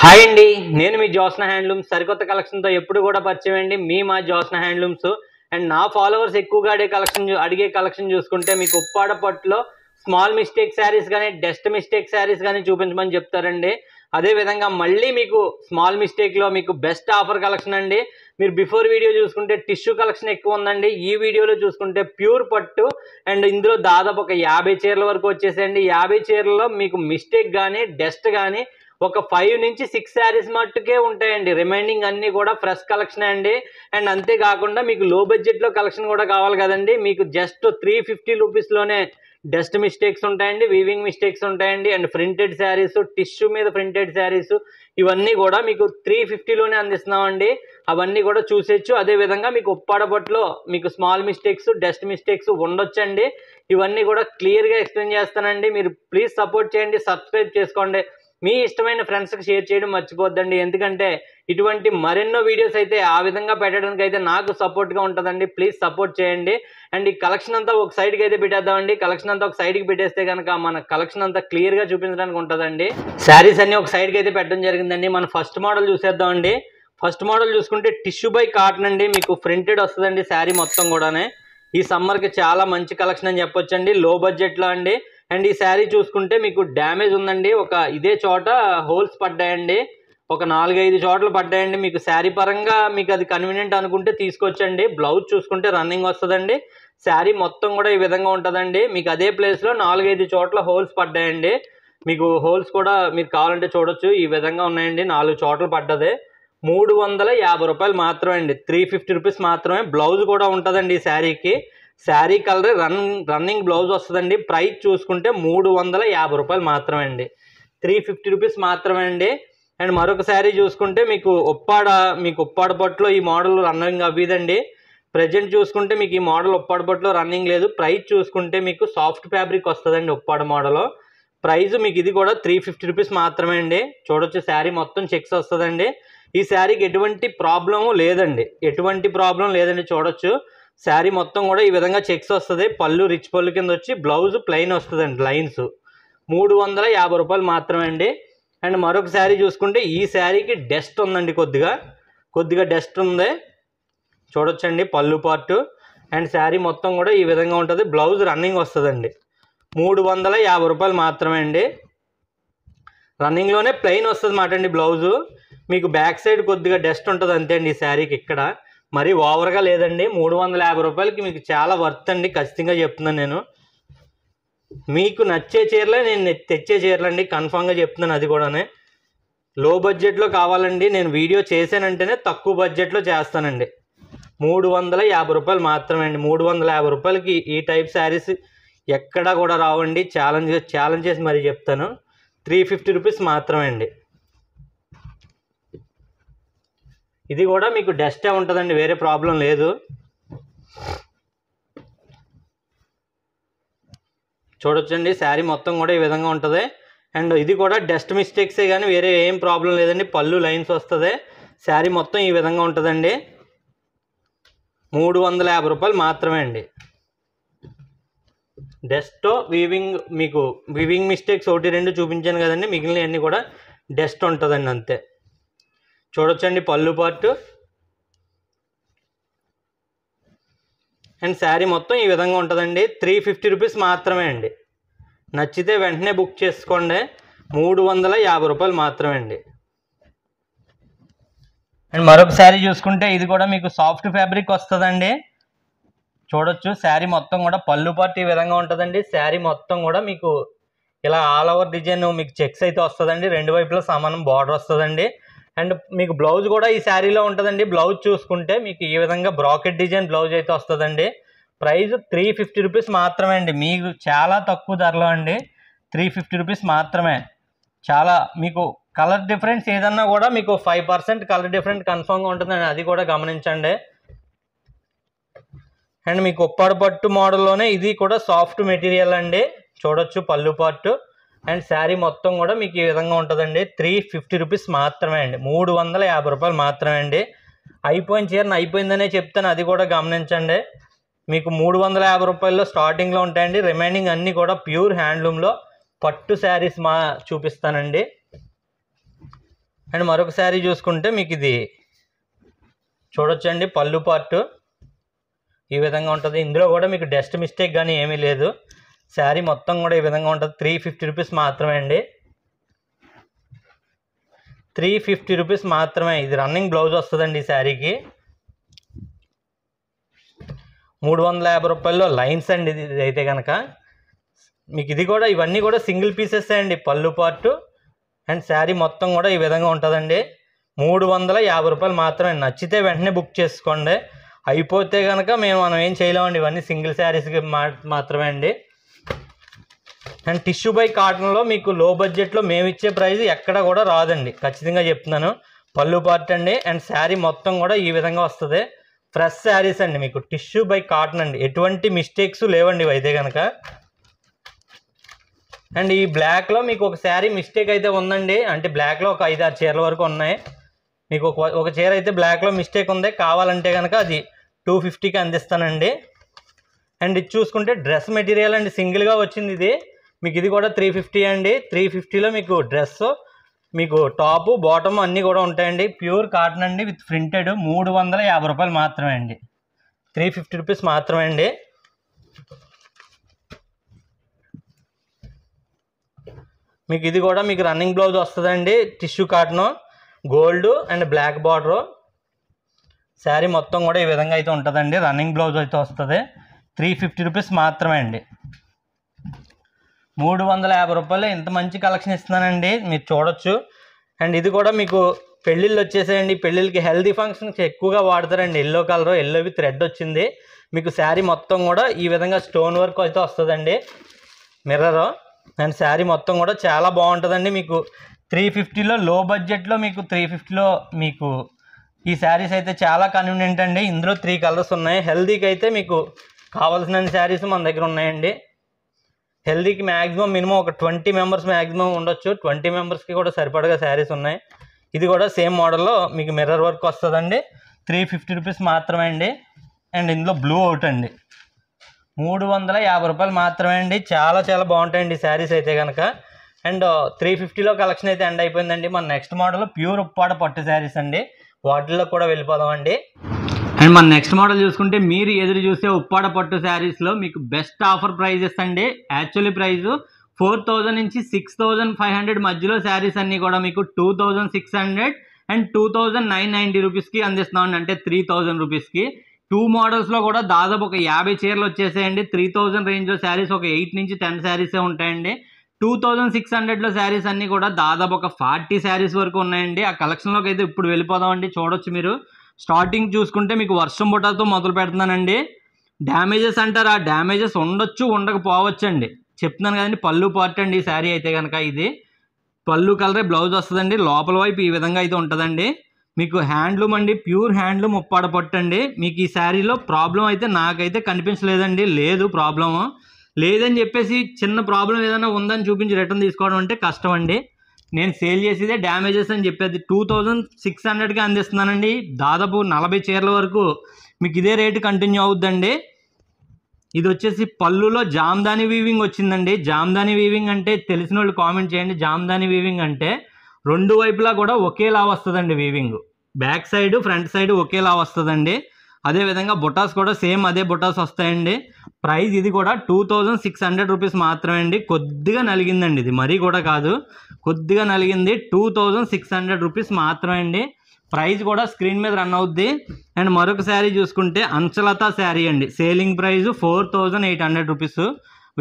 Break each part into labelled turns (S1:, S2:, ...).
S1: Hi అండి, నేను మీ Jyotsna handlooms సరికొత్త కలెక్షన్తో ఎప్పుడు కూడా పరిచయం అండి. మా జ్యోత్స్న హ్యాండ్లూమ్స్ అండ్ నా ఫాలోవర్స్ ఎక్కువగా అడిగే కలెక్షన్ చూసుకుంటే మీకు ఉప్పాడ పట్టులో స్మాల్ మిస్టేక్ శారీస్ కానీ డస్ట్ మిస్టేక్ శారీస్ కానీ చూపించమని చెప్తారండి. అదేవిధంగా మళ్ళీ మీకు స్మాల్ మిస్టేక్లో మీకు బెస్ట్ ఆఫర్ కలెక్షన్ అండి. మీరు బిఫోర్ వీడియో చూసుకుంటే టిష్యూ కలెక్షన్ ఎక్కువ ఉందండి. ఈ వీడియోలో చూసుకుంటే ప్యూర్ పట్టు అండ్ ఇందులో దాదాపు ఒక 50 చీరల వరకు వచ్చేసేయండి. 50 చీరలలో మీకు మిస్టేక్ కానీ డస్ట్ కానీ ఒక 5 నుంచి 6 శారీస్ మట్టుకే ఉంటాయండి. రిమైనింగ్ అన్నీ కూడా ఫ్రెష్ కలెక్షన్ అండి. అండ్ అంతేకాకుండా మీకు లో బడ్జెట్లో కలెక్షన్ కూడా కావాలి కదండి. మీకు జస్ట్ 350 రూపీస్లోనే డస్ట్ మిస్టేక్స్ ఉంటాయండి, వీవింగ్ మిస్టేక్స్ ఉంటాయండి, అండ్ ప్రింటెడ్ శారీస్, టిష్యూ మీద ప్రింటెడ్ శారీస్ ఇవన్నీ కూడా మీకు 350లోనే అందిస్తున్నామండి. అవన్నీ కూడా చూసేయచ్చు. అదేవిధంగా మీకు ఉప్పాడ పట్టులో మీకు స్మాల్ మిస్టేక్స్ డస్ట్ మిస్టేక్స్ ఉండొచ్చండి. ఇవన్నీ కూడా క్లియర్గా ఎక్స్ప్లెయిన్ చేస్తానండి. మీరు ప్లీజ్ సపోర్ట్ చేయండి, సబ్స్క్రైబ్ చేసుకోండి. మీ ఇష్టమైన ఫ్రెండ్స్కి షేర్ చేయడం మర్చిపోద్దండి. ఎందుకంటే ఇటువంటి మరెన్నో వీడియోస్ అయితే ఆ విధంగా పెట్టడానికి అయితే నాకు సపోర్ట్గా ఉంటుందండి. ప్లీజ్ సపోర్ట్ చేయండి. అండ్ ఈ కలెక్షన్ అంతా ఒక సైడ్కి అయితే పెట్టేద్దామండి. కలెక్షన్ అంతా ఒక సైడ్కి పెట్టేస్తే కనుక మన కలెక్షన్ అంతా క్లియర్గా చూపించడానికి ఉంటుందండి. శారీస్ అన్ని ఒక సైడ్కి అయితే పెట్టడం జరిగిందండి. మనం ఫస్ట్ మోడల్ చూసేద్దామండి. ఫస్ట్ మోడల్ చూసుకుంటే టిష్యూ బై కాటన్ అండి. మీకు ప్రింటెడ్ వస్తుందండి శారీ మొత్తం కూడానే. ఈ సమ్మర్కి చాలా మంచి కలెక్షన్ అని చెప్పొచ్చండి, లో బడ్జెట్లో అండి. అండ్ ఈ శారీ చూసుకుంటే మీకు డ్యామేజ్ ఉందండి. ఇదే చోట హోల్స్ పడ్డాయండి, ఒక 4-5 చోట్ల పడ్డాయండి. మీకు శారీ పరంగా మీకు అది కన్వీనియంట్ అనుకుంటే తీసుకొచ్చండి. బ్లౌజ్ చూసుకుంటే రన్నింగ్ వస్తుందండి. శారీ మొత్తం కూడా ఈ విధంగా ఉంటుందండి. మీకు అదే ప్లేస్లో 4-5 చోట్ల హోల్స్ పడ్డాయండి. మీకు హోల్స్ కూడా మీరు కావాలంటే చూడొచ్చు, ఈ విధంగా ఉన్నాయండి. 4 చోట్ల పడ్డదే. 350 రూపాయలు మాత్రమే అండి, 350 రూపీస్ మాత్రమే. బ్లౌజ్ కూడా ఉంటుందండి ఈ శారీకి. శారీ కలర్ రన్నింగ్ బ్లౌజ్ వస్తుందండి. ప్రైస్ చూసుకుంటే 350 రూపాయలు మాత్రమే అండి, 350 రూపీస్ మాత్రమే అండి. అండ్ మరొక శారీ చూసుకుంటే మీకు ఉప్పాడ పట్టులో ఈ మోడల్ రన్నింగ్ అవ్వదండి. ప్రజెంట్ చూసుకుంటే మీకు ఈ మోడల్ ఉప్పాడ పట్టులో రన్నింగ్ లేదు. ప్రైస్ చూసుకుంటే మీకు సాఫ్ట్ ఫ్యాబ్రిక్ వస్తుందండి ఉప్పాడ మోడల్. ప్రైస్ మీకు ఇది కూడా 350 రూపీస్ మాత్రమే అండి. చూడొచ్చు శారీ మొత్తం చెక్స్ వస్తుందండి. ఈ శారీకి ఎటువంటి ప్రాబ్లము లేదండి, చూడొచ్చు శారీ మొత్తం కూడా ఈ విధంగా చెక్స్ వస్తుంది. పళ్ళు రిచ్ పళ్ళు కింద వచ్చి బ్లౌజ్ ప్లెయిన్ వస్తుందండి, లైన్స్. 350 రూపాయలు మాత్రమే అండి. అండ్ మరొక శారీ చూసుకుంటే ఈ శారీకి డస్ట్ ఉందండి, కొద్దిగా డస్ట్ ఉంది. చూడొచ్చండి పళ్ళు పార్ట్. అండ్ శారీ మొత్తం కూడా ఈ విధంగా ఉంటుంది. బ్లౌజ్ రన్నింగ్ వస్తుందండి. 350 రూపాయలు మాత్రమే అండి. రన్నింగ్లోనే ప్లెయిన్ వస్తుంది మాట అండి బ్లౌజు. మీకు బ్యాక్ సైడ్ కొద్దిగా డస్ట్ ఉంటుంది అంతే అండి ఈ శారీకి. ఇక్కడ మరీ ఓవర్గా లేదండి. 350 రూపాయలకి మీకు చాలా వర్త్ అండి, ఖచ్చితంగా చెప్తున్నాను నేను. మీకు నచ్చే చీరలే నేను తెచ్చే చీరలండి, కన్ఫామ్గా చెప్తున్నాను. అది కూడానే లో బడ్జెట్లో కావాలండి. నేను వీడియో చేశానంటేనే తక్కువ బడ్జెట్లో చేస్తానండి. 350 రూపాయలు మాత్రమే అండి. 350 రూపాయలకి ఈ టైప్ శారీస్ ఎక్కడా కూడా రావండి. ఛాలెంజ్ చేసి మరీ చెప్తాను. 350 రూపీస్ మాత్రమే అండి. ఇది కూడా మీకు డస్టే ఉంటుందండి, వేరే ప్రాబ్లం లేదు. చూడొచ్చండి శారీ మొత్తం కూడా ఈ విధంగా ఉంటుంది. అండ్ ఇది కూడా డస్ట్ మిస్టేక్సే కానీ వేరే ఏం ప్రాబ్లం లేదండి. పళ్ళు లైన్స్ వస్తుంది. శారీ మొత్తం ఈ విధంగా ఉంటుందండి. 350 రూపాయలు మాత్రమే అండి. డస్ట్ వీవింగ్ మిస్టేక్స్ 1-2 చూపించాను కదండి, మిగిలినవన్నీ కూడా డస్ట్ ఉంటుందండి అంతే. చూడొచ్చండి పళ్ళు పార్ట్. అండ్ శారీ మొత్తం ఈ విధంగా ఉంటుందండి. 350 రూపీస్ మాత్రమే అండి. నచ్చితే వెంటనే బుక్ చేసుకోండి. 350 రూపాయలు మాత్రమే అండి. అండ్ మరొక శారీ చూసుకుంటే ఇది కూడా మీకు సాఫ్ట్ ఫ్యాబ్రిక్ వస్తుందండి. చూడొచ్చు శారీ మొత్తం కూడా పళ్ళు పార్ట్ ఈ విధంగా ఉంటుందండి. శారీ మొత్తం కూడా మీకు ఇలా ఆల్ ఓవర్ డిజైన్ మీకు చెక్స్ అయితే వస్తుందండి. 2 వైపులా సమానం బార్డర్ వస్తుందండి. అండ్ మీకు బ్లౌజ్ కూడా ఈ శారీలో ఉంటుందండి. బ్లౌజ్ చూసుకుంటే మీకు ఈ విధంగా బ్రాకెట్ డిజైన్ బ్లౌజ్ అయితే వస్తుందండి. ప్రైస్ 350 రూపీస్ మాత్రమే అండి. మీకు చాలా తక్కువ ధరలో అండి, 350 రూపీస్ మాత్రమే. చాలా మీకు కలర్ డిఫరెన్స్ ఏదన్నా కూడా మీకు 5% కలర్ డిఫరెంట్ కన్ఫామ్గా ఉంటుందండి, అది కూడా గమనించండి. అండ్ మీకు ఉప్పాడ పట్టు మోడల్లోనే ఇది కూడా సాఫ్ట్ మెటీరియల్ అండి. చూడొచ్చు పళ్ళు పార్ట్. అండ్ శారీ మొత్తం కూడా మీకు ఈ విధంగా ఉంటుందండి. 350 రూపీస్ మాత్రమే అండి. 350 రూపాయలు మాత్రమే అండి. అయిపోయిన చీరను అయిపోయిందనే చెప్తాను, అది కూడా గమనించండి. మీకు 350 రూపాయల్లో స్టార్టింగ్లో ఉంటాయండి. రిమైనింగ్ అన్నీ కూడా ప్యూర్ హ్యాండ్లూమ్లో పట్టు శారీస్ చూపిస్తానండి. అండ్ మరొక శారీ చూసుకుంటే మీకు ఇది చూడొచ్చండి, పళ్ళు పార్ట్ ఈ విధంగా ఉంటుంది. ఇందులో కూడా మీకు డస్ట్ మిస్టేక్ కానీ ఏమీ లేదు. శారీ మొత్తం కూడా ఈ విధంగా ఉంటుంది. 350 రూపీస్ మాత్రమే అండి, 350 రూపీస్ మాత్రమే. ఇది రన్నింగ్ బ్లౌజ్ వస్తుందండి ఈ శారీకి. 350 రూపాయల్లో లైన్స్ అండి ఇది అయితే కనుక. మీకు ఇది కూడా ఇవన్నీ కూడా సింగిల్ పీసెస్ అండి, పళ్ళు పార్ట్ అండ్ శారీ మొత్తం కూడా ఈ విధంగా ఉంటుందండి. 350 రూపాయలు మాత్రమే. నచ్చితే వెంటనే బుక్ చేసుకోండి, అయిపోతే కనుక మనం ఏం చేయలేమండి. ఇవన్నీ సింగిల్ శారీస్కి మాత్రమే అండి. అండ్ టిష్యూ బై కాటన్లో మీకు లో బడ్జెట్లో మేము ఇచ్చే ప్రైస్ ఎక్కడ కూడా రాదండి, ఖచ్చితంగా చెప్తున్నాను. పళ్ళు పార్ట్ అండి అండ్ శారీ మొత్తం కూడా ఈ విధంగా వస్తుంది. ఫ్రెష్ శారీస్ అండి, మీకు టిష్యూ బై కాటన్ అండి, ఎటువంటి మిస్టేక్స్ లేవండి ఇవి అయితే కనుక. అండ్ ఈ బ్లాక్లో మీకు ఒక శారీ మిస్టేక్ అయితే ఉందండి, అంటే బ్లాక్లో ఒక 5-6 చీరల వరకు ఉన్నాయి. మీకు ఒక చీర అయితే బ్లాక్లో మిస్టేక్ ఉంది, కావాలంటే కనుక అది 250కి అందిస్తానండి. అండ్ ఇది చూసుకుంటే డ్రెస్ మెటీరియల్ అండి, సింగిల్గా వచ్చింది ఇది. మీకు ఇది కూడా 350 అండి. 350లో మీకు డ్రెస్, మీకు టాపు బాటమ్ అన్నీ కూడా ఉంటాయండి. ప్యూర్ కాటన్ అండి విత్ ప్రింటెడ్. 350 రూపాయలు మాత్రమే అండి, 350 రూపీస్ మాత్రమే అండి. మీకు ఇది కూడా మీకు రన్నింగ్ బ్లౌజ్ వస్తుందండి, tissue cotton, gold and black border. Sari మొత్తం కూడా ఈ విధంగా అయితే ఉంటుందండి, రన్నింగ్ బ్లౌజ్ అయితే వస్తుంది. 350 రూపీస్ మాత్రమే అండి. 350 రూపాయలు ఇంత మంచి కలెక్షన్ ఇస్తున్నానండి, మీరు చూడొచ్చు. అండ్ ఇది కూడా మీకు పెళ్ళిళ్ళు వచ్చేసేయండి, పెళ్ళిళ్ళకి హెల్దీ ఫంక్షన్స్ ఎక్కువగా వాడతారండి. Yellow colour, yellow with red వచ్చింది. మీకు శారీ మొత్తం కూడా ఈ విధంగా స్టోన్ వర్క్ అయితే వస్తుందండి, మిర్రర్. అండ్ శారీ మొత్తం కూడా చాలా బాగుంటుందండి. మీకు 350లో లో బడ్జెట్లో మీకు 350లో మీకు ఈ శారీస్ అయితే చాలా కన్వీనియంట్ అండి. ఇందులో 3 కలర్స్ ఉన్నాయి. హెల్దీకి అయితే మీకు కావాల్సిన శారీస్ మన దగ్గర ఉన్నాయండి. హెల్దీకి మ్యాక్సిమం మినిమం ఒక 20 మెంబర్స్ మ్యాక్సిమం ఉండొచ్చు, 20 మెంబర్స్కి కూడా సరిపడగా శారీస్ ఉన్నాయి. ఇది కూడా సేమ్ మోడల్లో మీకు మిర్రర్ వర్క్ వస్తుందండి, 350 రూపీస్ మాత్రమే అండి. అండ్ ఇందులో బ్లూ అవుట్ అండి, 350 రూపాయలు మాత్రమే అండి. చాలా చాలా బాగుంటాయండి ఈ శారీస్ అయితే కనుక. అండ్ 350లో కలెక్షన్ అయితే ఎండ్ అయిపోయిందండి. మన నెక్స్ట్ మోడల్ ప్యూర్ ఉప్పాడ పట్టు శారీస్ అండి, వాటిల్లో కూడా వెళ్ళిపోదామండి. అండ్ మన నెక్స్ట్ మోడల్ చూసుకుంటే మీరు ఎదురు చూసే ఉప్పాడ పట్టు శారీస్లో మీకు బెస్ట్ ఆఫర్ ప్రైజెస్ అండి. యాక్చువల్లీ ప్రైస్ 4000 నుంచి 6500 మధ్యలో శారీస్ అన్నీ కూడా మీకు 2600 అండ్ 2990 రూపీస్కి అందిస్తున్నామండి, అంటే 3000 రూపీస్కి. 2 మోడల్స్లో కూడా దాదాపు ఒక 50 చీరలు వచ్చేసాయండి. 3000 రేంజ్లో శారీస్ ఒక 8 నుంచి 10 శారీసే ఉంటాయండి. 2600లో శారీస్ అన్నీ కూడా దాదాపు ఒక 40 శారీస్ వరకు ఉన్నాయండి. ఆ కలెక్షన్లోకి అయితే ఇప్పుడు వెళ్ళిపోదామండి. చూడొచ్చు మీరు. స్టార్టింగ్ చూసుకుంటే మీకు వర్షం బుట్టతో మొదలు పెడుతున్నానండి. డ్యామేజెస్ అంటారు, ఆ డ్యామేజెస్ ఉండొచ్చు ఉండకపోవచ్చు అండి, చెప్తున్నాను కదండి. పళ్ళు పార్ట్ అండి ఈ శారీ అయితే కనుక. ఇది పళ్ళు కలరే బ్లౌజ్ వస్తుందండి, లోపల వైపు ఈ విధంగా అయితే ఉంటుందండి. మీకు హ్యాండ్లూమ్ అండి, ప్యూర్ హ్యాండ్లూమ్ ఉప్పాడ పట్టు అండి. మీకు ఈ శారీలో ప్రాబ్లం అయితే నాకైతే కనిపించలేదండి, లేదు ప్రాబ్లము లేదని చెప్పేసి చిన్న ప్రాబ్లం ఏదైనా ఉందని చూపించి రిటర్న్ తీసుకోవడం అంటే కష్టం అండి. నేను సేల్ చేసేదే డ్యామేజెస్ అని చెప్పేది. 2600కి అందిస్తున్నానండి. దాదాపు 40 చీరల వరకు మీకు ఇదే రేటు కంటిన్యూ అవుద్దండి. ఇది వచ్చేసి పళ్ళులో జామ్దాని వీవింగ్ వచ్చిందండి. జామ్దాని వీవింగ్ అంటే తెలిసిన వాళ్ళు కామెంట్ చేయండి. జామ్దాని వీవింగ్ అంటే 2 వైపులా కూడా ఒకేలా వస్తుందండి weaving, back side front side ఒకేలా వస్తుందండి. అదేవిధంగా బుటాస్ కూడా సేమ్ అదే బుటాస్ వస్తాయండి. ప్రైస్ ఇది కూడా 2600 రూపీస్ మాత్రమే అండి. కొద్దిగా నలిగిందండి, ఇది మరీ కూడా కాదు, కొద్దిగా నలిగింది. 2600 రూపీస్ మాత్రమే అండి. ప్రైస్ కూడా స్క్రీన్ మీద రన్ అవుద్ది. అండ్ మరొక శారీ చూసుకుంటే అంచలత శారీ అండి, సేలింగ్ ప్రైస్ 4800 రూపీస్.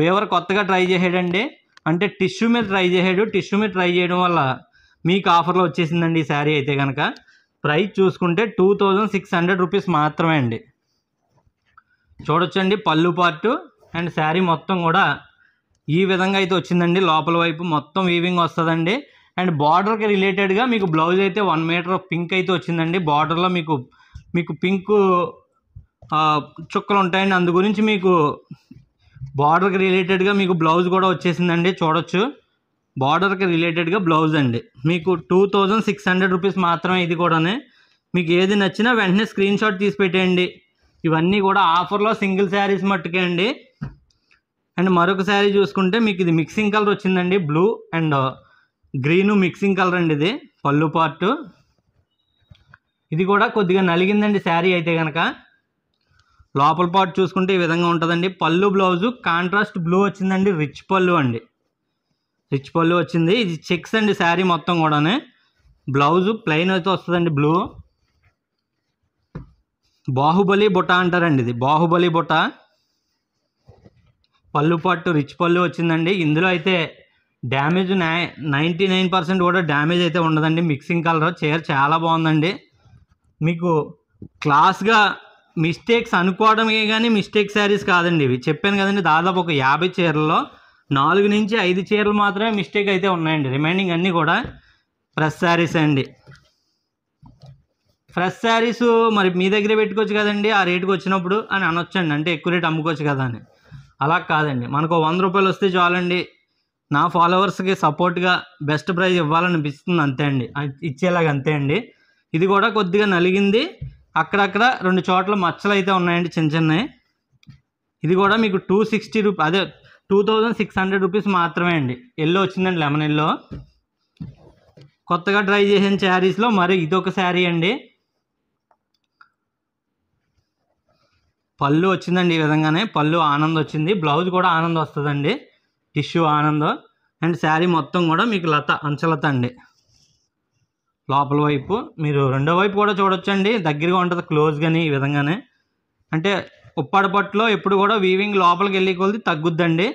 S1: వేవర్ కొత్తగా ట్రై చేసాడండి, అంటే టిష్యూ మీద ట్రై చేసాడు. టిష్యూ మీద ట్రై చేయడం వల్ల మీకు ఆఫర్లో వచ్చేసిందండి ఈ శారీ అయితే కనుక. ప్రైస్ చూసుకుంటే 2600 రూపీస్ మాత్రమే అండి. చూడొచ్చండి పళ్ళు పార్టు అండ్ శారీ మొత్తం కూడా ఈ విధంగా అయితే వచ్చిందండి. లోపల వైపు మొత్తం వీవింగ్ వస్తుందండి. అండ్ బార్డర్కి రిలేటెడ్గా మీకు బ్లౌజ్ అయితే 1 మీటర్ పింక్ అయితే వచ్చిందండి. బార్డర్లో మీకు పింక్ చుక్కలు ఉంటాయండి, అందు గురించి మీకు బార్డర్కి రిలేటెడ్గా మీకు బ్లౌజ్ కూడా వచ్చేసిందండి. చూడొచ్చు, బార్డర్కి రిలేటెడ్గా బ్లౌజ్ అండి. మీకు 2600 రూపీస్ మాత్రమే. ఇది కూడానే మీకు ఏది నచ్చినా వెంటనే స్క్రీన్ షాట్ తీసి పెట్టేయండి. ఇవన్నీ కూడా ఆఫర్లో సింగిల్ శారీస్ మట్టుకే అండి. అండ్ మరొక శారీ చూసుకుంటే మీకు ఇది మిక్సింగ్ కలర్ వచ్చిందండి, blue and green mixing colour అండి. ఇది పళ్ళు పార్టు. ఇది కూడా కొద్దిగా నలిగిందండి శారీ అయితే కనుక. లోపల పార్ట్ చూసుకుంటే ఈ విధంగా ఉంటుందండి. పళ్ళు బ్లౌజు కాంట్రాస్ట్ బ్లూ వచ్చిందండి. రిచ్ పళ్ళు అండి, రిచ్ పళ్ళు వచ్చింది. ఇది చెక్స్ అండి శారీ మొత్తం కూడానే. బ్లౌజు ప్లెయిన్ అయితే వస్తుందండి బ్లూ. బాహుబలి బుట్ట అంటారండి, ఇది బాహుబలి బుట్ట. పళ్ళు పట్టు రిచ్ పళ్ళు వచ్చిందండి. ఇందులో అయితే డ్యామేజ్ 99% కూడా డ్యామేజ్ అయితే ఉండదండి. Mixing colour. చీర చాలా బాగుందండి. మీకు క్లాస్గా మిస్టేక్స్ అనుకోవడమే కానీ మిస్టేక్ శారీస్ కాదండి ఇవి. చెప్పాను కదండి, దాదాపు ఒక 50 చీరల్లో 4 నుంచి 5 చీరలు మాత్రమే మిస్టేక్ అయితే ఉన్నాయండి. రిమైనింగ్ అన్నీ కూడా ఫ్రెష్ శారీస్ అండి. ఫ్రెష్ శారీస్ మరి మీ దగ్గరే పెట్టుకోవచ్చు కదండి ఆ రేటుకి వచ్చినప్పుడు అని అనొచ్చండి. అంటే ఎక్కువ రేటు అమ్ముకోవచ్చు కదా అని. అలా కాదండి, మనకు 100 రూపాయలు వస్తే చాలండి. నా ఫాలోవర్స్కి సపోర్ట్గా బెస్ట్ ప్రైస్ ఇవ్వాలనిపిస్తుంది అంతే అండి, ఇచ్చేలాగా అంతే అండి. ఇది కూడా కొద్దిగా నలిగింది, అక్కడక్కడ 2 చోట్ల మచ్చలు అయితే ఉన్నాయండి చిన్న చిన్నవి. ఇది కూడా మీకు 260 రూపీస్, అదే 2600 రూపీస్ మాత్రమే అండి. ఎల్లో వచ్చిందండి, లెమన్ ఎల్లో. కొత్తగా ట్రై చేసిన శారీస్లో మరి ఇదొక శారీ అండి. పళ్ళు వచ్చిందండి ఈ విధంగానే. పళ్ళు ఆనంద్ వచ్చింది. బ్లౌజ్ కూడా ఆనంద్ వస్తుందండి, టిష్యూ ఆనంద్. అండ్ శారీ మొత్తం కూడా మీకు లత, అంచలత అండి. లోపల వైపు మీరు రెండో వైపు కూడా చూడొచ్చండి, దగ్గరగా ఉంటుంది క్లోజ్గాని ఈ విధంగానే. అంటే ఉప్పాడ పట్టులో ఎప్పుడు కూడా వీవింగ్ లోపలికి వెళ్ళి కొలిది తగ్గుద్దండి.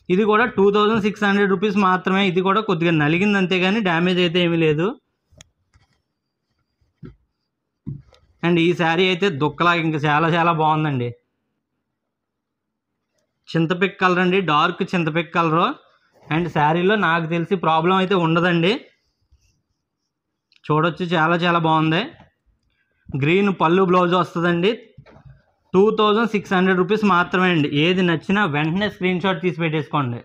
S1: ఇది కూడా 2600 రూపీస్ మాత్రమే. ఇది కూడా కొద్దిగా నలిగింది అంతేగాని డ్యామేజ్ అయితే ఏమీ లేదు. అండ్ ఈ శారీ అయితే దుక్కలాగా ఇంకా చాలా చాలా బాగుందండి. చింతపిక్ కలర్ అండి, డార్క్ చింతపిక్ కలరు. అండ్ శారీలో నాకు తెలిసి ప్రాబ్లం అయితే ఉండదండి. చూడొచ్చు, చాలా చాలా బాగుంది. గ్రీన్ పళ్ళు బ్లౌజ్ వస్తుందండి. 2600 రూపీస్ మాత్రమే అండి. ఏది నచ్చినా వెంటనే స్క్రీన్ షాట్ తీసి పెట్టేసుకోండి.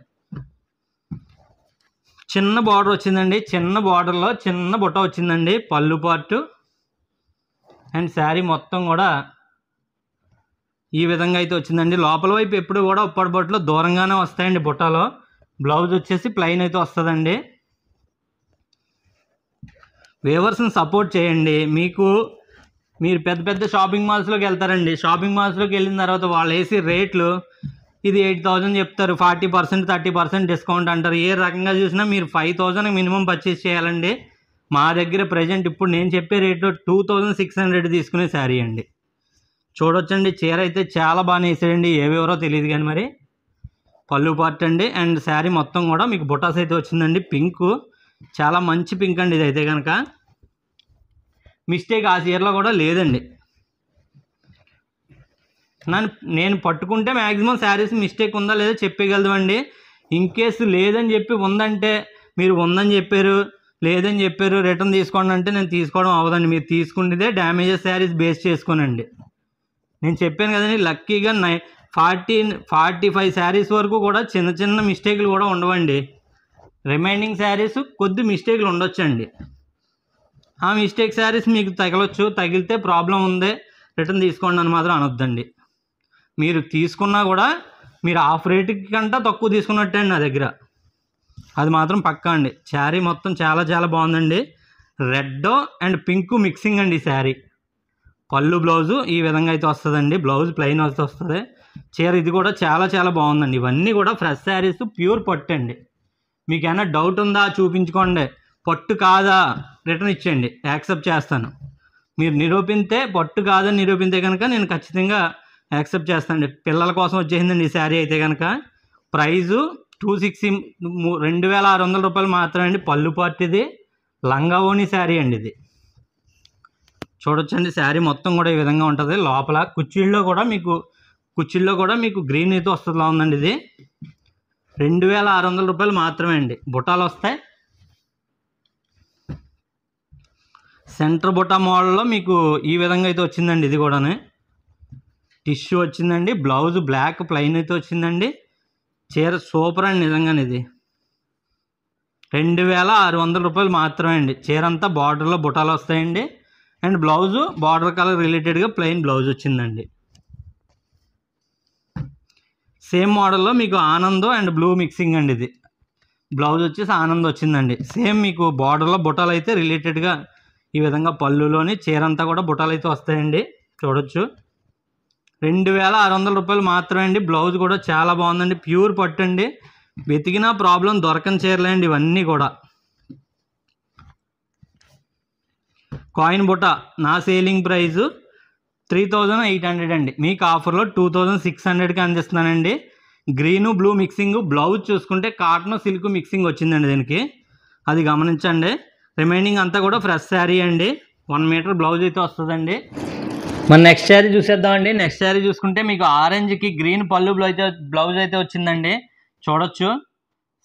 S1: చిన్న బార్డర్ వచ్చిందండి, చిన్న బార్డర్లో చిన్న బుట్ట వచ్చిందండి పళ్ళు పార్టు. అండ్ శారీ మొత్తం కూడా ఈ విధంగా అయితే వచ్చిందండి. లోపల వైపు ఎప్పుడు కూడా ఉప్పటి బొట్టలో దూరంగానే వస్తాయండి బుట్టలో. బ్లౌజ్ వచ్చేసి ప్లెయిన్ అయితే వస్తుందండి. వేవర్స్ని సపోర్ట్ చేయండి. మీరు పెద్ద పెద్ద షాపింగ్ మాల్స్లోకి వెళ్తారండి. షాపింగ్ మాల్స్లోకి వెళ్ళిన తర్వాత వాళ్ళు వేసి రేట్లు ఇది 8000 చెప్తారు, 40% 30% డిస్కౌంట్ అంటారు. ఏ రకంగా చూసినా మీరు 5000 మినిమం పర్చేస్ చేయాలండి. మా దగ్గర ప్రజెంట్ ఇప్పుడు నేను చెప్పే రేటు 2600 తీసుకునే శారీ అండి. చూడొచ్చండి, చీర అయితే చాలా బాగా వేసాడండి. ఏవెవరో తెలియదు కానీ మరి. పళ్ళు పార్ట్ అండి. అండ్ శారీ మొత్తం కూడా మీకు బుటాస్ అయితే వచ్చిందండి. పింక్, చాలా మంచి పింక్ అండి. ఇది అయితే కనుక మిస్టేక్ ఆ చీరలో కూడా లేదండి. నేను పట్టుకుంటే మ్యాక్సిమం శారీస్ మిస్టేక్ ఉందా లేదా చెప్పగలదండి. ఇన్ కేసు లేదని చెప్పి ఉందంటే మీరు ఉందని చెప్పారు, లేదని చెప్పారు, రిటర్న్ తీసుకోండి అంటే నేను తీసుకోవడం అవ్వదండి. మీరు తీసుకుంటే డ్యామేజెస్ శారీస్ బేస్ చేసుకోనండి. నేను చెప్పాను కదండి, లక్కీగా 45 శారీస్ వరకు కూడా చిన్న చిన్న మిస్టేక్లు కూడా ఉండవండి. రిమైనింగ్ శారీస్ కొద్ది మిస్టేక్లు ఉండొచ్చండి. ఆ మిస్టేక్ శారీస్ మీకు తగలొచ్చు, తగిలితే ప్రాబ్లం ఉంది రిటర్న్ తీసుకోండి అని మాత్రం అనొద్దండి. మీరు తీసుకున్నా కూడా మీరు హాఫ్ రేటుకి కంటే తక్కువ తీసుకున్నట్టే అండి నా దగ్గర, అది మాత్రం పక్కా అండి. శారీ మొత్తం చాలా చాలా బాగుందండి. రెడ్ అండ్ పింక్ మిక్సింగ్ అండి ఈ శారీ. పళ్ళు బ్లౌజు ఈ విధంగా అయితే వస్తుందండి. బ్లౌజ్ ప్లెయిన్ అయితే వస్తుంది. చీర ఇది కూడా చాలా చాలా బాగుందండి. ఇవన్నీ కూడా ఫ్రెష్ శారీస్, ప్యూర్ పట్టు అండి. మీకు ఏమైనా డౌట్ ఉందా చూపించుకోండి, పట్టు కాదా రిటర్న్ ఇచ్చేయండి, యాక్సెప్ట్ చేస్తాను. మీరు నిరూపిస్తే పట్టు కాదని నిరూపిస్తే కనుక నేను ఖచ్చితంగా యాక్సెప్ట్ చేస్తానండి. పిల్లల కోసం వచ్చేసిందండి ఈ శారీ అయితే కనుక. ప్రైజు 2600 రూపాయలు మాత్రమే అండి. పళ్ళు పార్ట్ ఇది, లంగా ఓణి శారీ అండి ఇది. చూడొచ్చండి, శారీ మొత్తం కూడా ఈ విధంగా ఉంటుంది. లోపల కుచ్చిళ్ళలో కూడా మీకు గ్రీన్ అయితే వస్తుందిలా ఉందండి. ఇది 2600 రూపాయలు మాత్రమే అండి. బుటాలు వస్తాయి. సెంటర్ బుటా మోడల్లో మీకు ఈ విధంగా అయితే వచ్చిందండి. ఇది కూడా టిష్యూ వచ్చిందండి. బ్లౌజ్ బ్లాక్ ప్లెయిన్ అయితే వచ్చిందండి. చీర సూపర్ అండి నిజంగానే. ఇది 2600 రూపాయలు మాత్రమే అండి. చీర అంతా బార్డర్లో బుటాలు వస్తాయండి. అండ్ బ్లౌజు బార్డర్ కలర్ రిలేటెడ్గా ప్లెయిన్ బ్లౌజ్ వచ్చిందండి. సేమ్ మోడల్లో మీకు ఆనంద్ అండ్ బ్లూ మిక్సింగ్ అండి. ఇది బ్లౌజ్ వచ్చేసి ఆనంద్ వచ్చిందండి. సేమ్ మీకు బార్డర్లో బుటాలు అయితే రిలేటెడ్గా ఈ విధంగా పళ్ళులోని చీర అంతా కూడా బుటాలు అయితే వస్తాయండి. చూడొచ్చు 2600 రూపాయలు మాత్రమే అండి. బ్లౌజ్ కూడా చాలా బాగుందండి, ప్యూర్ పట్టు అండి. వెతికినా ప్రాబ్లం దొరకని చీరలే అండి ఇవన్నీ కూడా. కాయిన్ బుట్ట నా సేలింగ్ ప్రైస్ 3800 అండి. మీకు ఆఫర్లో 2600కి అందిస్తున్నానండి. గ్రీను బ్లూ మిక్సింగ్, బ్లౌజ్ చూసుకుంటే కాటన్ సిల్క్ మిక్సింగ్ వచ్చిందండి దీనికి, అది గమనించండి. రిమైనింగ్ అంతా కూడా ఫ్రెష్ శారీ అండి. 1 మీటర్ బ్లౌజ్ అయితే వస్తుందండి. మన నెక్స్ట్ శారీ చూసేద్దామండి. నెక్స్ట్ శారీ చూసుకుంటే మీకు ఆరెంజ్కి గ్రీన్ పళ్ళు బ్లౌజ్ అయితే వచ్చిందండి. చూడొచ్చు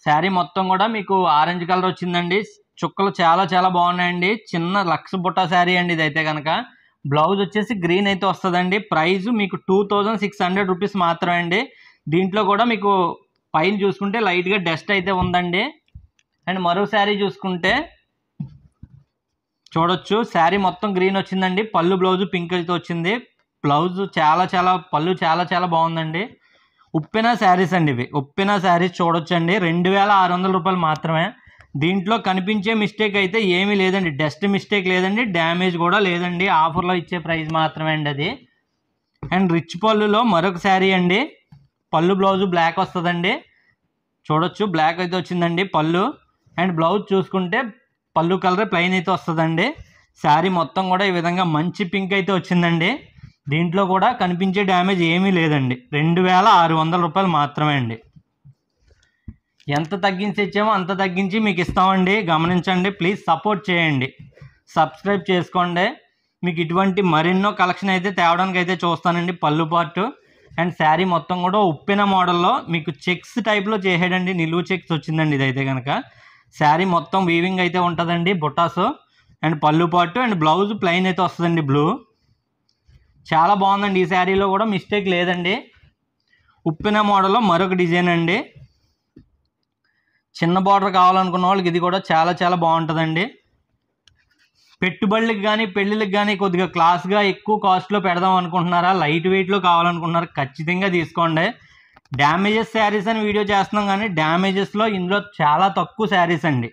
S1: శారీ మొత్తం కూడా మీకు ఆరెంజ్ కలర్ వచ్చిందండి. చుక్కలు చాలా చాలా బాగున్నాయండి. చిన్న లక్ష బుట్ట శారీ అండి ఇదైతే కనుక. బ్లౌజ్ వచ్చేసి గ్రీన్ అయితే వస్తుందండి. ప్రైస్ మీకు 2600 రూపీస్ మాత్రమే అండి. దీంట్లో కూడా మీకు పైన చూసుకుంటే లైట్గా డస్ట్ అయితే ఉందండి. అండ్ మరో శారీ చూసుకుంటే చూడొచ్చు శారీ మొత్తం గ్రీన్ వచ్చిందండి. పళ్ళు బ్లౌజ్ పింక్ అయితే వచ్చింది. బ్లౌజ్ పళ్ళు చాలా చాలా బాగుందండి. ఉప్పెన శారీస్ అండి ఇవి. ఉప్పెన శారీస్ చూడొచ్చు అండి. 2600 రూపాయలు మాత్రమే. దీంట్లో కనిపించే మిస్టేక్ అయితే ఏమీ లేదండి. డస్ట్ మిస్టేక్ లేదండి, డ్యామేజ్ కూడా లేదండి. ఆఫర్లో ఇచ్చే ప్రైస్ మాత్రమే అండి అది. అండ్ రిచ్ పళ్ళులో మరొక శారీ అండి. పళ్ళు బ్లౌజ్ బ్లాక్ వస్తుందండి. చూడొచ్చు బ్లాక్ అయితే వచ్చిందండి పళ్ళు. అండ్ బ్లౌజ్ చూసుకుంటే పళ్ళు కలర్ ప్లెయిన్ అయితే వస్తుందండి. శారీ మొత్తం కూడా ఈ విధంగా మంచి పింక్ అయితే వచ్చిందండి. దీంట్లో కూడా కనిపించే డ్యామేజ్ ఏమీ లేదండి. 2600 రూపాయలు మాత్రమే అండి. ఎంత తగ్గించి ఇచ్చామో అంత తగ్గించి మీకు ఇస్తామండి. గమనించండి, ప్లీజ్ సపోర్ట్ చేయండి, సబ్స్క్రైబ్ చేసుకోండి. మీకు ఇటువంటి మరెన్నో కలెక్షన్ అయితే తేవడానికి అయితే చూస్తానండి. పళ్ళు పార్టు అండ్ శారీ మొత్తం కూడా ఉప్పిన మోడల్లో మీకు చెక్స్ టైప్లో చేసేయండి. నిలువు చెక్స్ వచ్చిందండి ఇదైతే కనుక. శారీ మొత్తం వీవింగ్ అయితే ఉంటుందండి, బుట్టాసు. అండ్ పళ్ళు పార్టు అండ్ బ్లౌజ్ ప్లెయిన్ అయితే వస్తుందండి బ్లూ. చాలా బాగుందండి. ఈ శారీలో కూడా మిస్టేక్ లేదండి. ఉప్పిన మోడల్లో మరొక డిజైన్ అండి. చిన్న బార్డర్ కావాలనుకున్న వాళ్ళకి ఇది కూడా చాలా చాలా బాగుంటుందండి. పెట్టుబడులకు కానీ పెళ్ళిళ్ళకి కానీ కొద్దిగా క్లాస్గా ఎక్కువ కాస్ట్లో పెడదాం అనుకుంటున్నారా, లైట్ వెయిట్లో కావాలనుకుంటున్నారా, ఖచ్చితంగా తీసుకోండి. డ్యామేజెస్ శారీస్ అని వీడియో చేస్తున్నాం కానీ డ్యామేజెస్లో ఇందులో చాలా తక్కువ శారీస్ అండి.